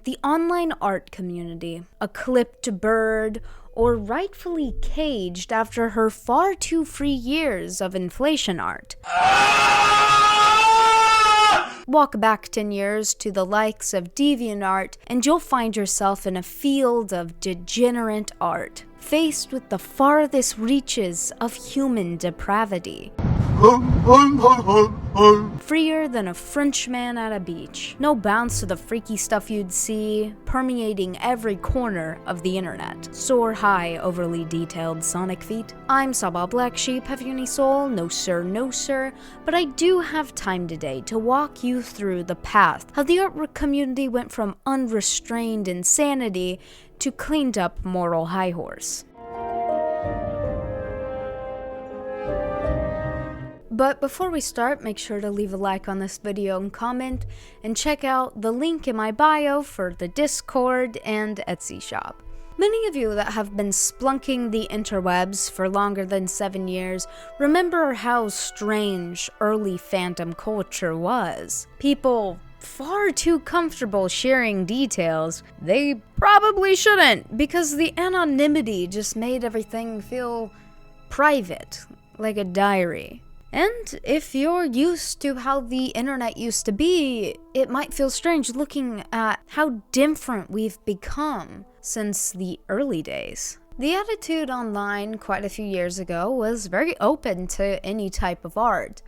The online art community, a clipped bird, or rightfully caged after her far too free years of inflation art. Walk back 10 years to the likes of DeviantArt, and you'll find yourself in a field of degenerate art, faced with the farthest reaches of human depravity. Freer than a Frenchman at a beach. No bounds to the freaky stuff you'd see, permeating every corner of the internet. Soar high, overly detailed sonic feet. I'm Saba Black Sheep. Have you any soul? No sir, no sir. But I do have time today to walk you through the path. How the art community went from unrestrained insanity to cleaned up moral high horse. But before we start, make sure to leave a like on this video and comment, and check out the link in my bio for the Discord and Etsy shop. Many of you that have been splunking the interwebs for longer than 7 years remember how strange early fandom culture was. People far too comfortable sharing details they probably shouldn't, because the anonymity just made everything feel private, like a diary. And if you're used to how the internet used to be, it might feel strange looking at how different we've become since the early days. The attitude online quite a few years ago was very open to any type of art.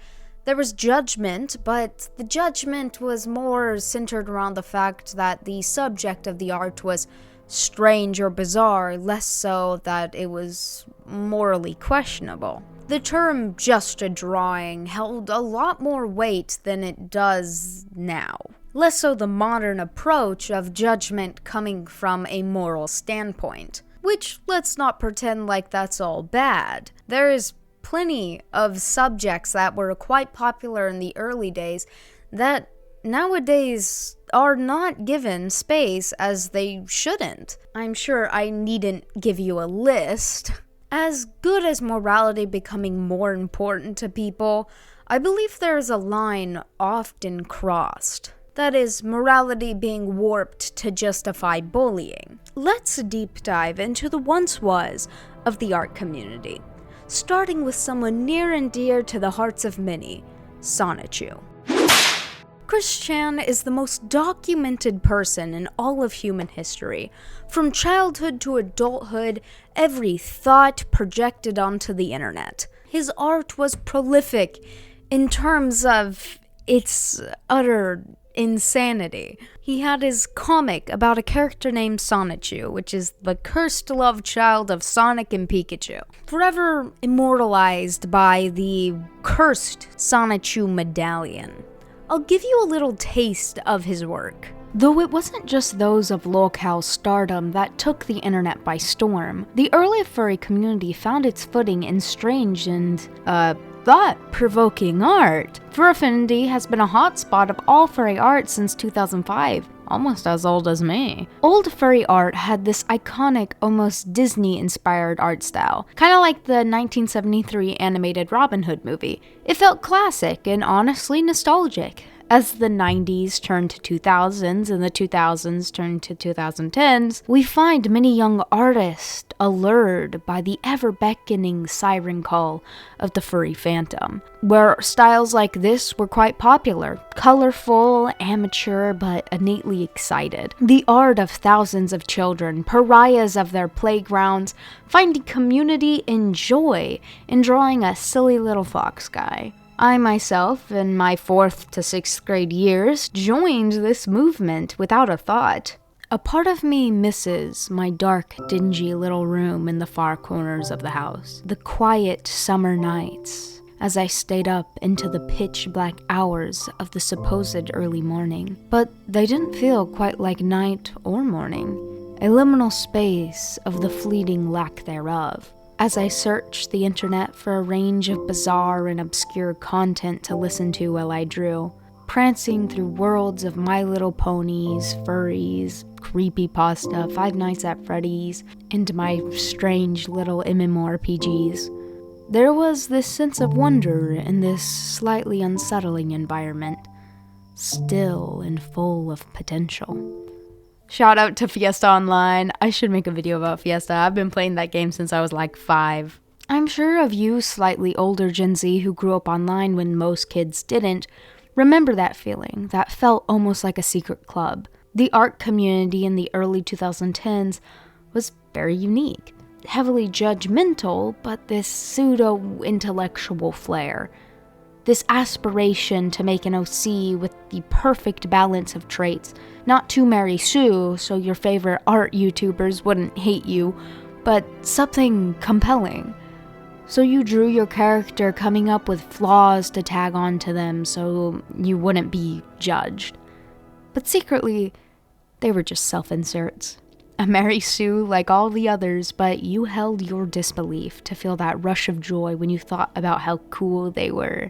There was judgment, but the judgment was more centered around the fact that the subject of the art was strange or bizarre, less so that it was morally questionable. The term just a drawing held a lot more weight than it does now. Less so the modern approach of judgment coming from a moral standpoint. Which, let's not pretend like that's all bad. There is plenty of subjects that were quite popular in the early days that nowadays are not given space as they shouldn't. I'm sure I needn't give you a list. As good as morality becoming more important to people, I believe there is a line often crossed. That is, morality being warped to justify bullying. Let's deep dive into the once-was of the art community, starting with someone near and dear to the hearts of many, Sonichu. Chris Chan is the most documented person in all of human history. From childhood to adulthood, every thought projected onto the internet. His art was prolific in terms of its utter insanity. He had his comic about a character named Sonichu, which is the cursed love child of Sonic and Pikachu, forever immortalized by the cursed Sonichu medallion. I'll give you a little taste of his work. Though it wasn't just those of local stardom that took the internet by storm, the early furry community found its footing in strange and, thought-provoking art. Furfinity has been a hotspot of all furry art since 2005, almost as old as me. Old furry art had this iconic, almost Disney-inspired art style, kind of like the 1973 animated Robin Hood movie. It felt classic and honestly nostalgic. As the 90s turned to 2000s and the 2000s turned to 2010s, we find many young artists allured by the ever-beckoning siren call of the furry phantom, where styles like this were quite popular, colorful, amateur, but innately excited. The art of thousands of children, pariahs of their playgrounds, finding community and joy in drawing a silly little fox guy. I myself, in my 4th to 6th grade years, joined this movement without a thought. A part of me misses my dark, dingy little room in the far corners of the house. The quiet summer nights, as I stayed up into the pitch-black hours of the supposed early morning. But they didn't feel quite like night or morning, a liminal space of the fleeting lack thereof. As I searched the internet for a range of bizarre and obscure content to listen to while I drew, prancing through worlds of My Little Ponies, furries, creepypasta, Five Nights at Freddy's, and my strange little MMORPGs, there was this sense of wonder in this slightly unsettling environment, still and full of potential. Shout out to Fiesta Online. I should make a video about Fiesta. I've been playing that game since I was like 5. I'm sure of you slightly older Gen Z who grew up online when most kids didn't, remember that feeling that felt almost like a secret club. The art community in the early 2010s was very unique, heavily judgmental, but this pseudo-intellectual flair. This aspiration to make an OC with the perfect balance of traits. Not to marry Sue, so your favorite art YouTubers wouldn't hate you, but something compelling. So you drew your character coming up with flaws to tag onto them so you wouldn't be judged. But secretly, they were just self-inserts. A Mary Sue like all the others, but you held your disbelief to feel that rush of joy when you thought about how cool they were.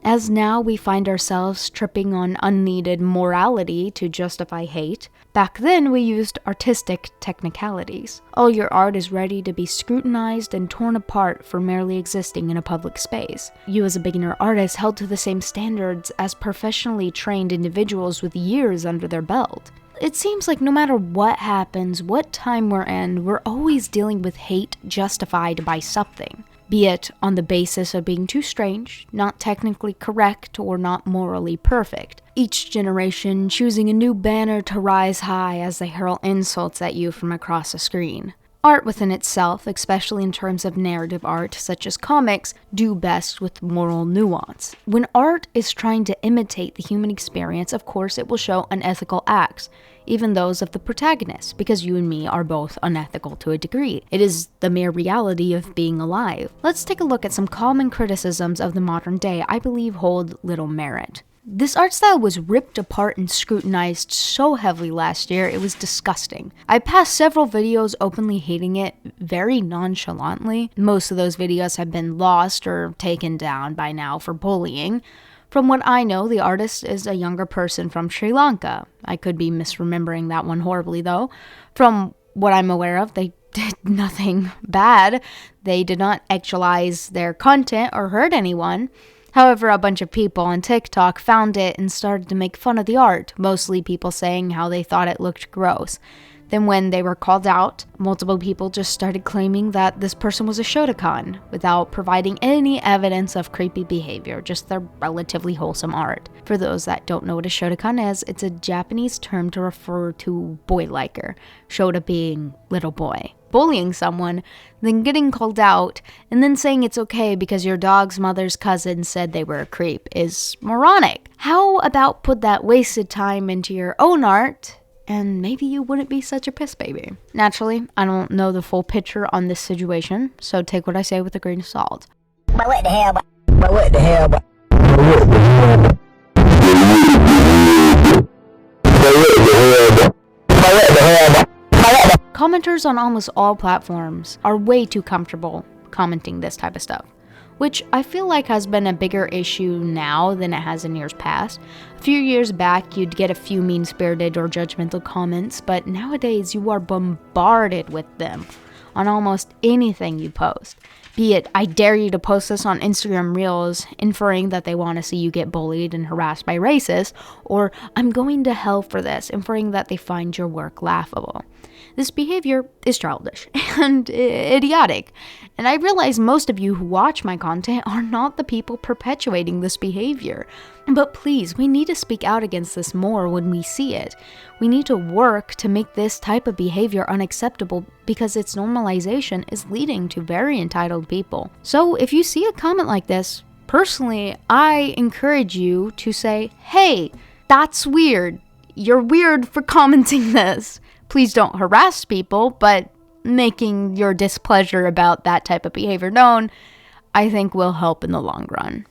As now we find ourselves tripping on unneeded morality to justify hate, back then we used artistic technicalities. All your art is ready to be scrutinized and torn apart for merely existing in a public space. You as a beginner artist held to the same standards as professionally trained individuals with years under their belt. It seems like no matter what happens, what time we're in, we're always dealing with hate justified by something. Be it on the basis of being too strange, not technically correct, or not morally perfect. Each generation choosing a new banner to rise high as they hurl insults at you from across a screen. Art within itself, especially in terms of narrative art such as comics, do best with moral nuance. When art is trying to imitate the human experience, of course it will show unethical acts, even those of the protagonist, because you and me are both unethical to a degree. It is the mere reality of being alive. Let's take a look at some common criticisms of the modern day I believe hold little merit. This art style was ripped apart and scrutinized so heavily last year, it was disgusting. I passed several videos openly hating it very nonchalantly. Most of those videos have been lost or taken down by now for bullying. From what I know, the artist is a younger person from Sri Lanka. I could be misremembering that one horribly though. From what I'm aware of, they did nothing bad. They did not actualize their content or hurt anyone. However, a bunch of people on TikTok found it and started to make fun of the art, mostly people saying how they thought it looked gross. Then when they were called out, multiple people just started claiming that this person was a Shotokan, without providing any evidence of creepy behavior, just their relatively wholesome art. For those that don't know what a Shotokan is, it's a Japanese term to refer to boy liker, Shota being little boy. Bullying someone, then getting called out, and then saying it's okay because your dog's mother's cousin said they were a creep is moronic. How about put that wasted time into your own art, and maybe you wouldn't be such a piss baby. Naturally, I don't know the full picture on this situation, so take what I say with a grain of salt. But what the hell? But what the hell? Commenters on almost all platforms are way too comfortable commenting this type of stuff, which I feel like has been a bigger issue now than it has in years past. A few years back, you'd get a few mean-spirited or judgmental comments, but nowadays you are bombarded with them on almost anything you post. Be it, I dare you to post this on Instagram Reels, inferring that they want to see you get bullied and harassed by racists, or I'm going to hell for this, inferring that they find your work laughable. This behavior is childish and idiotic, and I realize most of you who watch my content are not the people perpetuating this behavior. But please, we need to speak out against this more when we see it. We need to work to make this type of behavior unacceptable because its normalization is leading to very entitled people. So if you see a comment like this, personally, I encourage you to say, hey, that's weird. You're weird for commenting this. Please don't harass people, but making your displeasure about that type of behavior known, I think will help in the long run.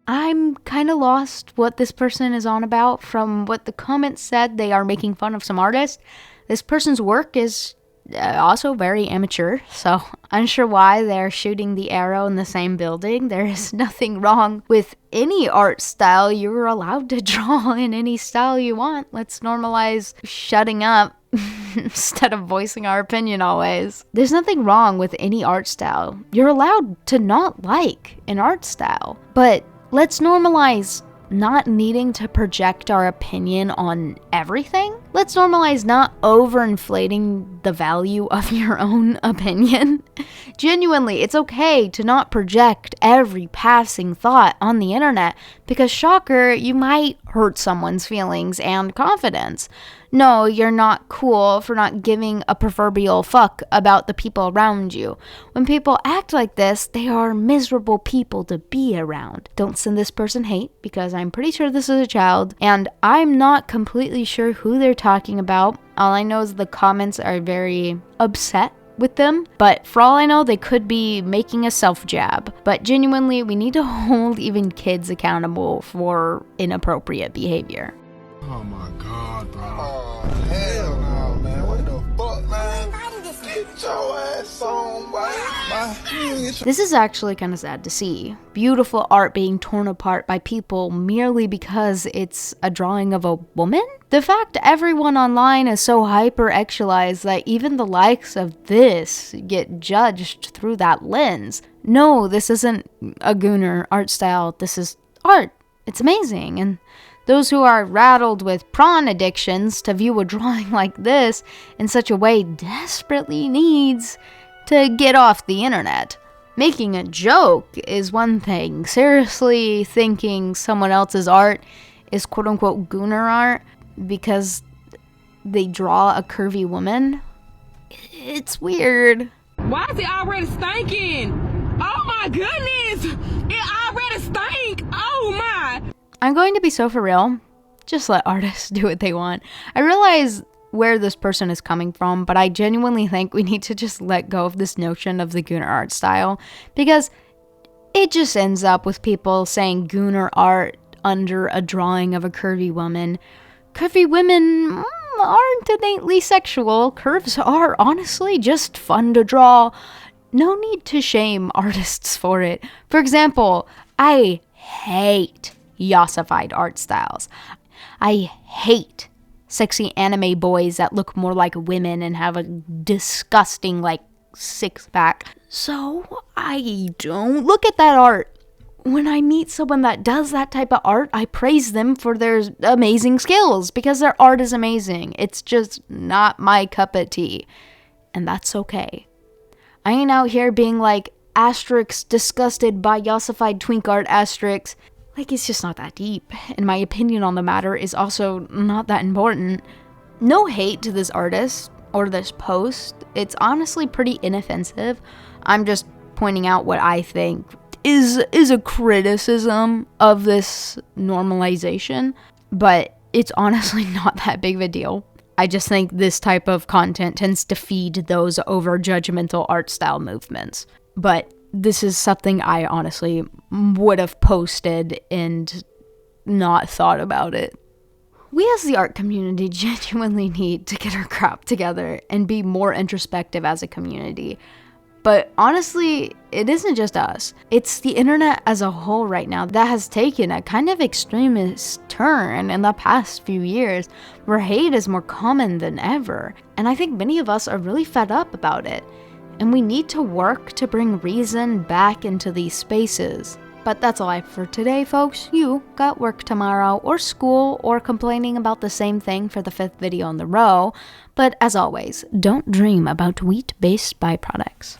I'm I'm kind of lost what this person is on about. From what the comments said, they are making fun of some artist. This person's work is also very amateur, so unsure why they're shooting the arrow in the same building. There is nothing wrong with any art style. You're allowed to draw in any style you want. Let's normalize shutting up instead of voicing our opinion always. There's nothing wrong with any art style. You're allowed to not like an art style, but let's normalize not needing to project our opinion on everything. Let's normalize not overinflating the value of your own opinion. Genuinely, it's okay to not project every passing thought on the internet because, shocker, you might hurt someone's feelings and confidence. No, you're not cool for not giving a proverbial fuck about the people around you. When people act like this, they are miserable people to be around. Don't send this person hate, because I'm pretty sure this is a child, and I'm not completely sure who they're talking about. All I know is the comments are very upset with them, but for all I know, they could be making a self-jab. But genuinely, we need to hold even kids accountable for inappropriate behavior. Oh my god, bro. Oh, hell no, man. What the fuck, man? Get your ass on, boy. This is actually kind of sad to see. Beautiful art being torn apart by people merely because it's a drawing of a woman? The fact everyone online is so hyper-sexualized that even the likes of this get judged through that lens. No, this isn't a gooner art style. This is art. It's amazing, and those who are rattled with prawn addictions to view a drawing like this in such a way desperately needs to get off the internet. Making a joke is one thing. Seriously thinking someone else's art is quote-unquote gooner art because they draw a curvy woman, it's weird. Why is it already stinking? Oh my goodness! It already stink! Oh my! I'm going to be so for real. Just let artists do what they want. I realize where this person is coming from, but I genuinely think we need to just let go of this notion of the gooner art style, because it just ends up with people saying gooner art under a drawing of a curvy woman. Curvy women aren't innately sexual. Curves are honestly just fun to draw. No need to shame artists for it. For example, I hate yassified art styles. I hate sexy anime boys that look more like women and have a disgusting, six-pack. So I don't look at that art. When I meet someone that does that type of art, I praise them for their amazing skills because their art is amazing. It's just not my cup of tea. And that's okay. I ain't out here being like, asterisk, disgusted by yassified twink art, asterisk. It's just not that deep, and my opinion on the matter is also not that important. No hate to this artist or this post. It's honestly pretty inoffensive. I'm just pointing out what I think is a criticism of this normalization, but it's honestly not that big of a deal. I just think this type of content tends to feed those over-judgmental art style movements. But this is something I honestly would have posted and not thought about it. We as the art community genuinely need to get our crap together and be more introspective as a community. But honestly, it isn't just us. It's the internet as a whole right now that has taken a kind of extremist turn in the past few years, where hate is more common than ever. And I think many of us are really fed up about it. And we need to work to bring reason back into these spaces. But that's all I have for today, folks. You got work tomorrow, or school, or complaining about the same thing for the 5th video in the row. But as always, don't dream about wheat-based byproducts.